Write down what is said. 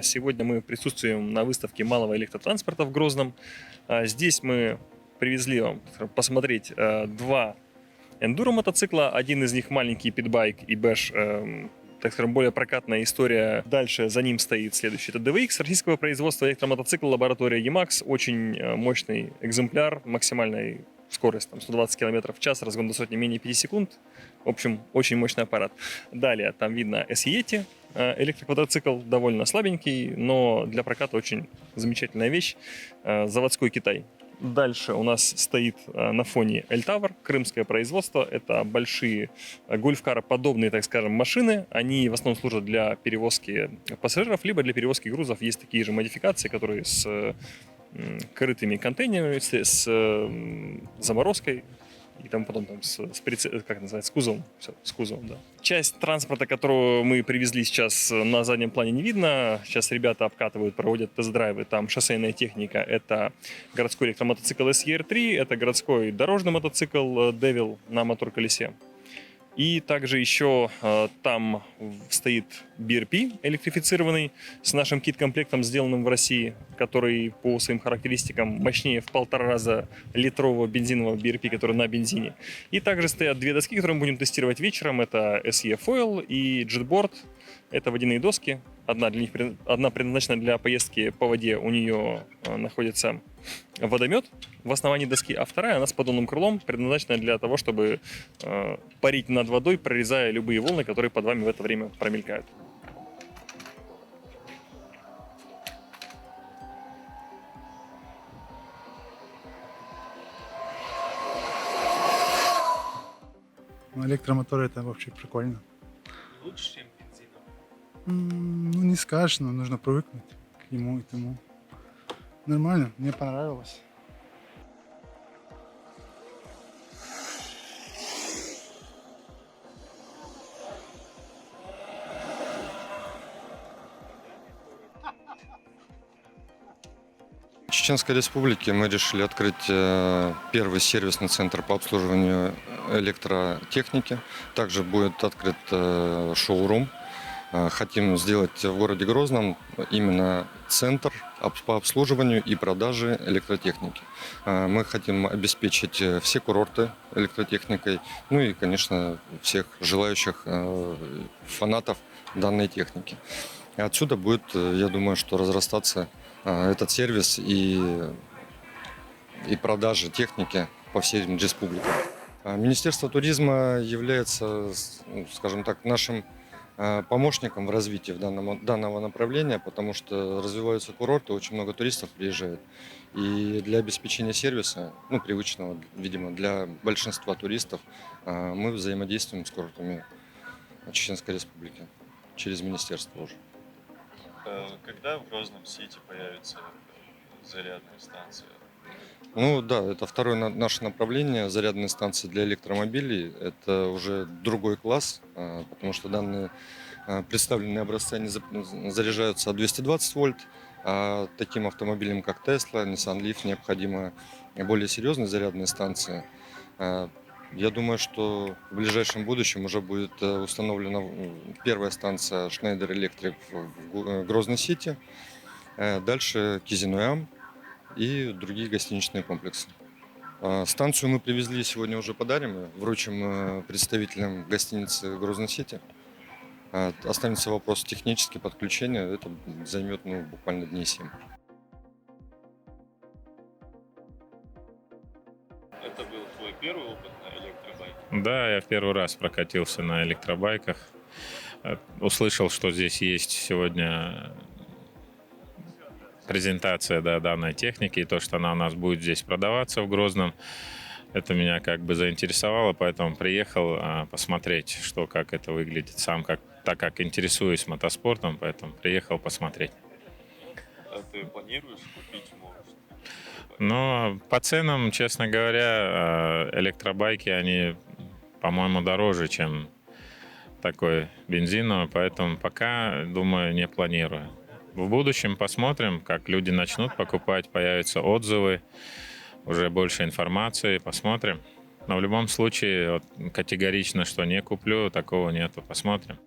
Сегодня мы присутствуем на выставке малого электротранспорта в Грозном. Здесь мы привезли вам посмотреть два эндуро-мотоцикла. Один из них маленький питбайк и бэш, так скажем, более прокатная история. Дальше за ним стоит следующий. Это DVX российского производства электромотоцикл, лаборатория EMAX. Очень мощный экземпляр, максимальная скорость там, 120 км в час, разгон до сотни менее 5 секунд. В общем, очень мощный аппарат. Далее там видно S-Yeti, электроквадроцикл, довольно слабенький, но для проката очень замечательная вещь. Заводской Китай. Дальше у нас стоит на фоне Эльтавр, крымское производство. Это большие гольф-кароподобные, так скажем, машины. Они в основном служат для перевозки пассажиров, либо для перевозки грузов. Есть такие же модификации, которые с крытыми контейнерами, с заморозкой и тому потом там как называется, с кузовом. Все, с кузовом, да. Часть транспорта, которую мы привезли сейчас, на заднем плане не видно. Сейчас ребята обкатывают, проводят тест-драйвы. Там шоссейная техника. Это городской электромотоцикл SER3, это городской дорожный мотоцикл Devil на мотор-колесе. И также еще там стоит BRP электрифицированный с нашим кит-комплектом, сделанным в России, который по своим характеристикам мощнее в 1,5 раза литрового бензинового BRP, который на бензине. И также стоят две доски, которые мы будем тестировать вечером. Это SE Foil и Jetboard. Это водяные доски. Одна предназначена для поездки по воде, у нее находится водомет в основании доски, а вторая, она с поддонным крылом, предназначена для того, чтобы парить над водой, прорезая любые волны, которые под вами в это время промелькают. Электромотор — это вообще прикольно. Лучше, чем бензин. Ну, не скажешь, но нужно привыкнуть к нему и тому. Нормально, мне понравилось. В Чеченской Республике мы решили открыть первый сервисный центр по обслуживанию электротехники. Также будет открыт шоурум. Хотим сделать в городе Грозном именно центр по обслуживанию и продаже электротехники. Мы хотим обеспечить все курорты электротехникой, ну и, конечно, всех желающих фанатов данной техники. И отсюда будет, я думаю, что разрастаться этот сервис и продажи техники по всей республике. Министерство туризма является, скажем так, нашим помощником в развитии данного направления, потому что развиваются курорты, очень много туристов приезжает. И для обеспечения сервиса, привычного, видимо, для большинства туристов, мы взаимодействуем с курортами Чеченской Республики через министерство уже. Когда в Грозном-Сити появится зарядная станция? Да, это второе наше направление, зарядные станции для электромобилей. Это уже другой класс, потому что данные представленные образцы они заряжаются от 220 вольт, а таким автомобилям, как Tesla, Nissan Leaf, необходимы более серьезные зарядные станции. Я думаю, что в ближайшем будущем уже будет установлена первая станция Schneider Electric в Грозный-Сити, дальше Кизинуям и другие гостиничные комплексы. Станцию мы привезли, сегодня уже подарим, вручим представителям гостиницы Грозный-Сити. Останется вопрос технически подключения, это займет буквально дней 7. Это был твой первый опыт на электробайке? Да, я в первый раз прокатился на электробайках. Услышал, что здесь есть сегодня презентация данной техники, и то, что она у нас будет здесь продаваться в Грозном. Это меня заинтересовало, поэтому приехал посмотреть, что, как это выглядит. Так как интересуюсь мотоспортом, поэтому приехал посмотреть. А ты планируешь купить, может? Но по ценам, честно говоря, электробайки, они, по-моему, дороже, чем такой бензиновый, поэтому пока, думаю, не планирую. В будущем посмотрим, как люди начнут покупать, появятся отзывы, уже больше информации, посмотрим. Но в любом случае категорично, что не куплю, такого нету, посмотрим.